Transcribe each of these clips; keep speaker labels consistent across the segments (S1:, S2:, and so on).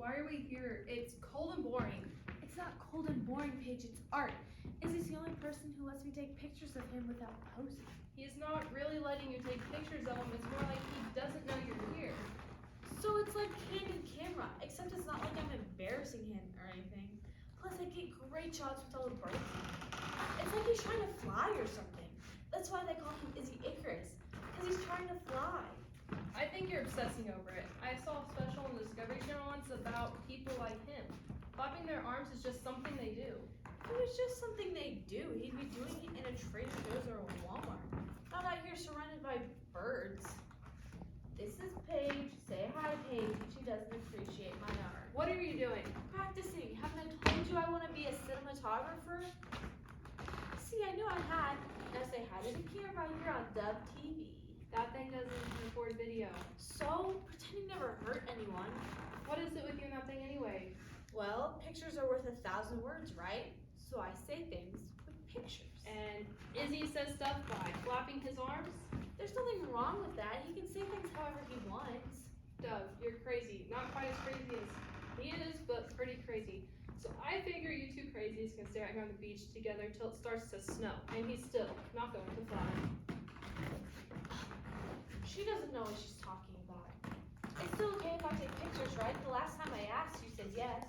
S1: Why are we here? It's cold and boring.
S2: It's not cold and boring, Paige, it's art. Izzy's the only person who lets me take pictures of him without posing.
S1: He's not really letting you take pictures of him. It's more like he doesn't know you're here.
S2: So it's like candid camera, except it's not like I'm embarrassing him or anything. Plus, I get great shots with all the birds. It's like he's trying to fly or something. That's why they call him Izzy Icarus, because he's trying to fly.
S1: I think you're obsessing over it. I saw a special on the Discovery Channel once about people like him. Flapping their arms is just something they do.
S2: If it was just something they do, he'd be doing it in a Trader Joe's or a Walmart. Not out here surrounded by birds. This is Paige. Say hi, Paige. She doesn't appreciate my art.
S1: What are you doing?
S2: Practicing. Haven't I told you I want to be a cinematographer? See, I knew I had. Now say hi to the camera here on Dub TV.
S1: That thing doesn't record video.
S2: So, pretending never hurt anyone.
S1: What is it with you and that thing anyway?
S2: Well, pictures are worth 1,000 words, right? So I say things with pictures.
S1: And Izzy says stuff by flapping his arms?
S2: There's nothing wrong with that. He can say things however he wants.
S1: Dove, you're crazy. Not quite as crazy as he is, but pretty crazy. So I figure you two crazies can stay out here on the beach together till it starts to snow. And he's still not going to fly.
S2: She doesn't know what she's talking about. It's still okay if I take pictures, right? The last time I asked, you said yes.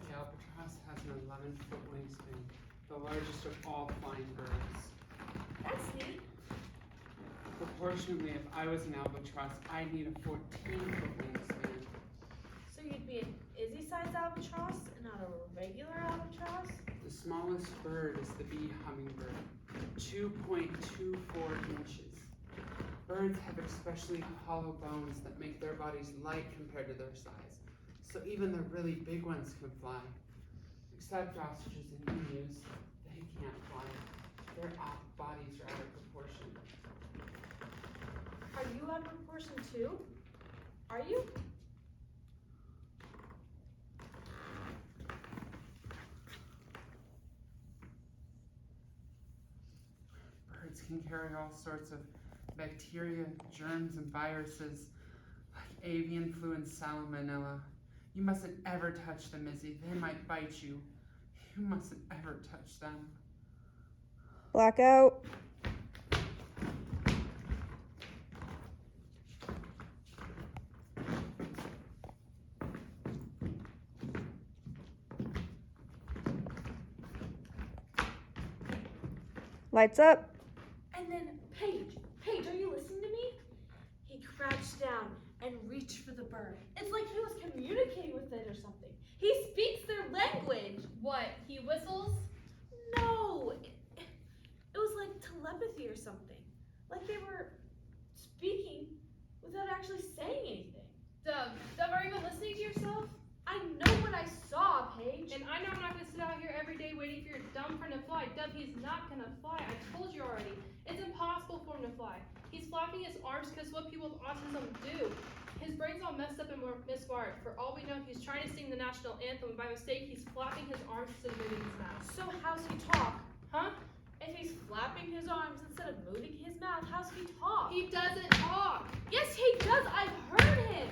S3: The albatross has an 11-foot wingspan, the largest of all flying birds.
S2: That's neat.
S3: Proportionately, if I was an albatross, I'd need a 14-foot wingspan.
S2: So you'd be an Izzy-sized albatross and not a regular albatross?
S3: The smallest bird is the bee hummingbird, 2.24 inches. Birds have especially hollow bones that make their bodies light compared to their size, so even the really big ones can fly. Except ostriches and emus, they can't fly. Their bodies are out of proportion.
S2: Are you out of proportion too? Are you?
S3: Birds can carry all sorts of bacteria, germs, and viruses like avian flu and salmonella. You mustn't ever touch them, Izzy. They might bite you. You mustn't ever touch them.
S4: Blackout. Lights up.
S2: And then, Paige, are you listening to me? He crouched down and reached for the bird. It's like he was communicating with it or something. He speaks their language.
S1: What, he whistles?
S2: No, it was like telepathy or something. Like they were speaking without actually saying anything.
S1: Dove, are you even listening to yourself?
S2: I know what I saw, Paige.
S1: And I know I'm not going to sit out here every day waiting for your dumb friend to fly. Dove, he's not going to fly. I told you already. It's impossible for him to fly. He's flapping his arms because what people with autism do. His brain's all messed up and miswired. For all we know, he's trying to sing the national anthem, and by mistake, he's flapping his arms instead of moving his mouth.
S2: So how's he talk?
S1: Huh?
S2: If he's flapping his arms instead of moving his mouth, how's he talk?
S1: He doesn't talk.
S2: Yes, he does. I've heard him.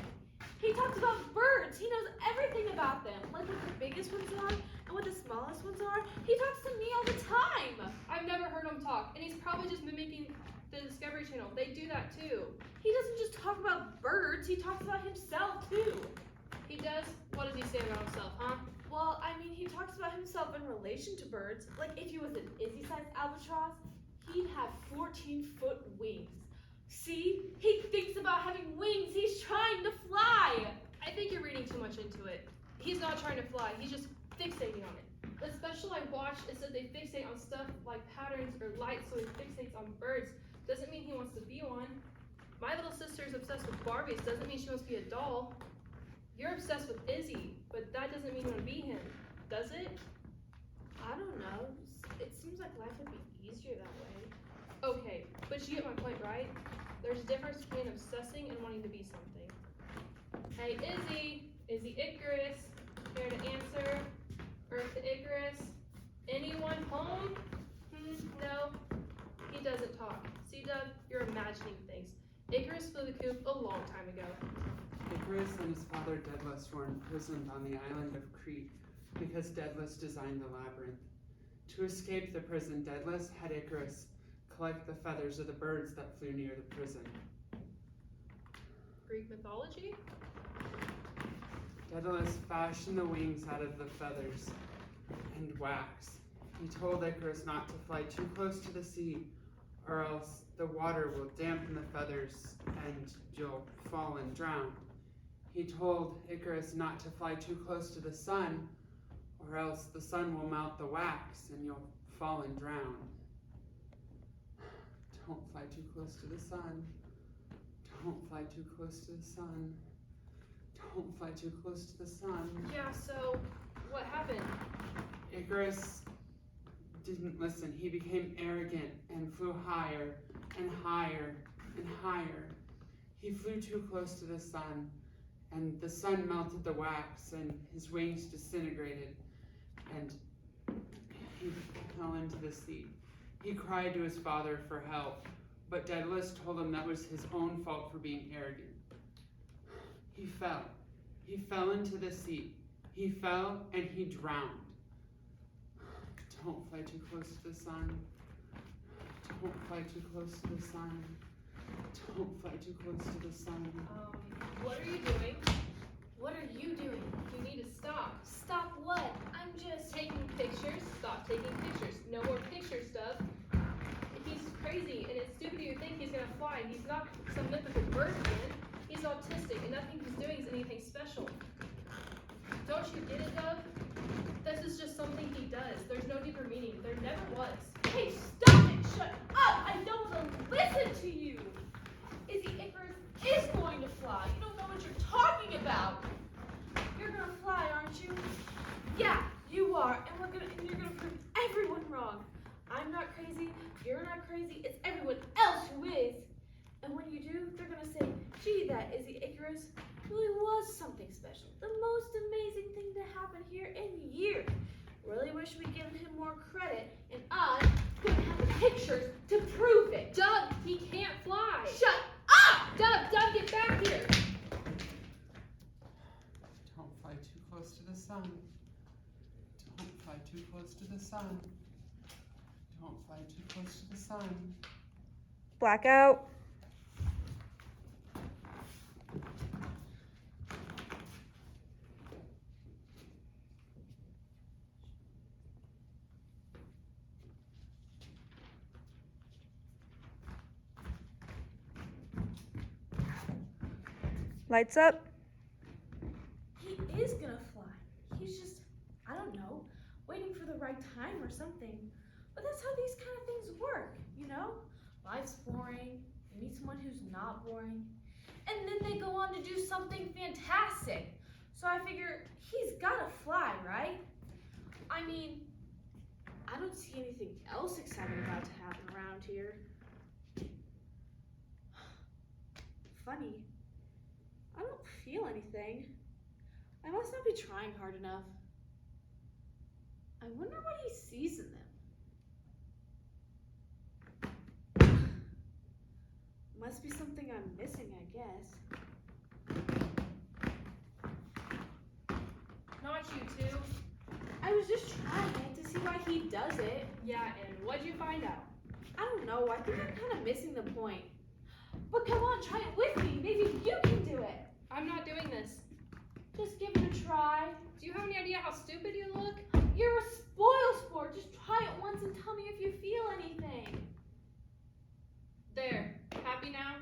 S2: He talks about birds. He knows everything about them. Like what the biggest ones are and what the smallest ones are. He talks to me all the time.
S1: I've never heard him talk, and he's probably just mimicking the Discovery Channel. They do that too.
S2: He doesn't just talk about birds. He talks about himself too.
S1: He does? What does he say about himself, huh?
S2: Well, I mean, he talks about himself in relation to birds. Like if he was an Izzy-sized albatross, he'd have 14-foot wings. See? He thinks about having wings. He's trying to fly.
S1: I think you're reading too much into it. He's not trying to fly. He's just fixating on it. The special I watched is that they fixate on stuff like patterns or light, so he fixates on birds. Doesn't mean he wants to be one. My little sister's obsessed with Barbies. Doesn't mean she wants to be a doll. You're obsessed with Izzy, but that doesn't mean you want to be him. Does it?
S2: I don't know. It seems like life would be easier that way.
S1: Okay, but you get my point, right? There's a difference between obsessing and wanting to be something. Hey, Izzy Icarus, here to answer. Earth to Icarus. Anyone home? No, he doesn't talk. See, Doug, you're imagining things. Icarus flew the coop a long time ago.
S3: Icarus and his father Daedalus were imprisoned on the island of Crete because Daedalus designed the labyrinth. To escape the prison, Daedalus had Icarus collect the feathers of the birds that flew near the prison.
S1: Greek mythology?
S3: Daedalus fashioned the wings out of the feathers and wax. He told Icarus not to fly too close to the sea, or else the water will dampen the feathers and you'll fall and drown. He told Icarus not to fly too close to the sun, or else the sun will melt the wax and you'll fall and drown. Don't fly too close to the sun. Don't fly too close to the sun. Don't fly too close to the sun.
S1: Yeah, so what happened?
S3: Icarus didn't listen. He became arrogant and flew higher and higher and higher. He flew too close to the sun, and the sun melted the wax, and his wings disintegrated, and he fell into the sea. He cried to his father for help, but Daedalus told him that was his own fault for being arrogant. He fell. He fell into the sea. He fell and he drowned. Don't fly too close to the sun. Don't fly too close to the sun. Don't fly too close to the sun.
S1: What are you doing? What are you doing? You need to stop.
S2: Stop what? I'm just
S1: Taking pictures. Stop taking pictures. No more picture stuff. He's crazy, and it's stupid you think he's gonna fly. He's not some mythical bird man. He's autistic, and nothing he's doing is anything special. Don't you get it, Dove? This is just something he does. There's no deeper meaning. There never was.
S2: Hey, stop it! Shut up! I don't want to listen to you! Izzy, Icarus is going to fly. You don't know what you're talking about. You're gonna fly, aren't you? Yeah, you are, and you're gonna prove everyone wrong. I'm not crazy, you're not crazy, it's everyone else who is. And when you do, they're gonna say, gee, that Izzy Icarus really was something special. The most amazing thing to happen here in years. Really wish we'd given him more credit, and I couldn't have the pictures to prove it.
S1: Dove, he can't fly.
S2: Shut up!
S1: Dove, get back here.
S3: Don't fly too close to the sun. Don't fly too close to the sun. Don't fly too close to the sun.
S4: Blackout. Lights up.
S2: He is gonna fly. He's just, I don't know, waiting for the right time or something. But that's how these kind of things work, you know? Life's boring, you meet someone who's not boring, and then they go on to do something fantastic. So I figure he's gotta fly, right? I mean, I don't see anything else exciting about to happen around here. Funny. I don't feel anything. I must not be trying hard enough. I wonder what he sees in them. Must be something I'm missing, I guess.
S1: Not you two.
S2: I was just trying to see why he does it.
S1: Yeah, and what'd you find out?
S2: I don't know, I think I'm kind of missing the point. But come on, try it with me. Maybe you can do it.
S1: I'm not doing this.
S2: Just give it a try.
S1: Do you have any idea how stupid you look?
S2: You're a spoil sport. Just try it once and tell me if you feel anything.
S1: There. Happy now?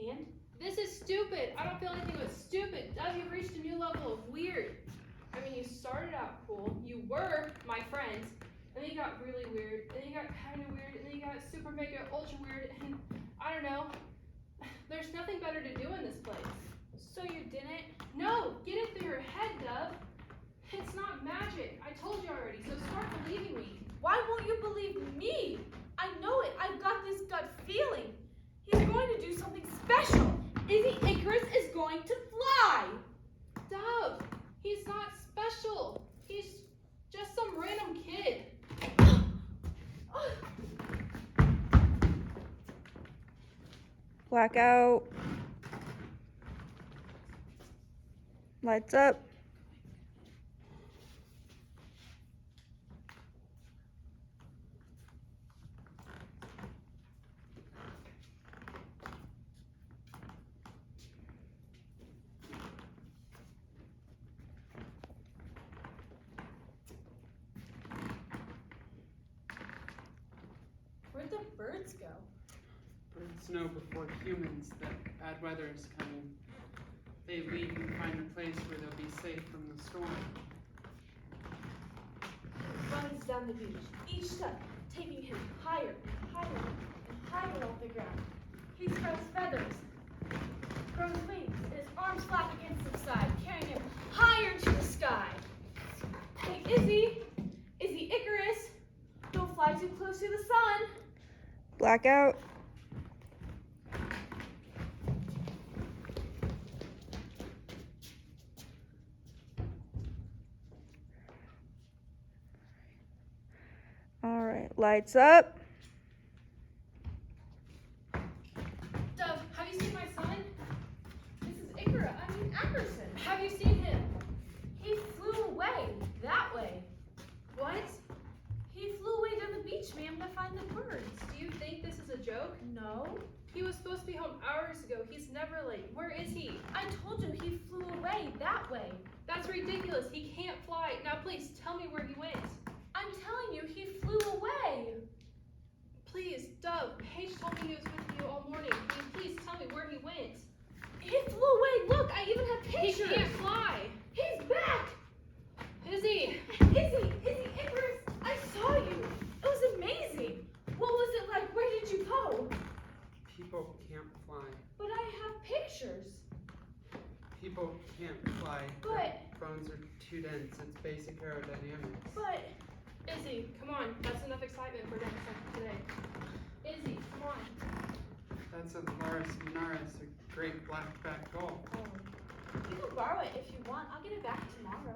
S2: And?
S1: This is stupid. I don't feel anything but stupid. Dove, you've reached a new level of weird. I mean, you started out cool. You were my friends. And then you got really weird. And then you got kind of weird. And then you got super mega ultra weird. And I don't know. There's nothing better to do in this place.
S2: So you didn't?
S1: No, get it through your head, Dove. It's not magic. I told you already, so start believing me.
S2: Why won't you believe me? I know it. I've got this gut feeling. He's going to do something special. Izzy Icarus is going to fly.
S1: Dove, he's not special. He's just some random kid.
S4: Blackout. Lights up.
S2: Where'd the birds go?
S3: Birds know before humans that bad weather is coming. They leave and find a place where they'll be safe from the storm.
S2: Runs down the beach, each step taking him higher and higher and higher off the ground. He spreads feathers, grows wings, and his arms flap against the side, carrying him higher into the sky. Hey, Izzy! Izzy Icarus! Don't fly too close to the sun!
S4: Blackout. All right, lights up.
S1: Dove, have you seen my son?
S2: This is Icarus, Ackerson.
S1: Have you seen him?
S2: He flew away, that way.
S1: What?
S2: He flew away down the beach, ma'am, to find the birds.
S1: Do you think this is a joke?
S2: No.
S1: He was supposed to be home hours ago. He's never late. Where is he?
S2: I told you he flew away, that way.
S1: That's ridiculous. He can't fly. Now please tell me where he went.
S2: I'm telling you, he flew away.
S1: Please, Dove, Paige told me he was with you all morning. Can you please tell me where he went?
S2: He flew away. Look, I even have pictures.
S1: He can't fly.
S2: He's back.
S1: Izzy!
S2: Izzy, Icarus, I saw you. It was amazing. What was it like? Where did you go?
S3: People can't fly.
S2: But I have pictures.
S3: People can't fly.
S2: But-
S3: Their bones are too dense. It's basic aerodynamics.
S2: But
S1: Izzy, come on. That's enough excitement for dance today. Izzy, come on.
S3: That's a Laris minaris, a great black-backed gull.
S2: you can borrow it if you want. I'll get it back tomorrow.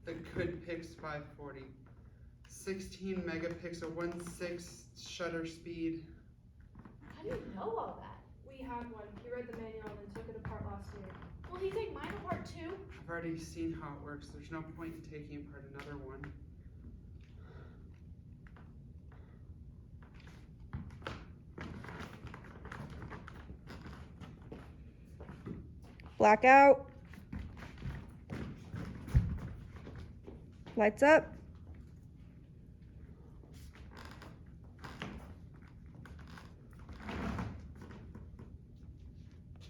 S3: The good pic's 540. 16 megapixel, 1/6 shutter speed.
S2: How do you know all that?
S1: We had one. He read the manual and took it apart last year.
S2: Will he take mine apart too?
S3: I've already seen how it works. There's no point in taking apart another one.
S4: Blackout. Lights up.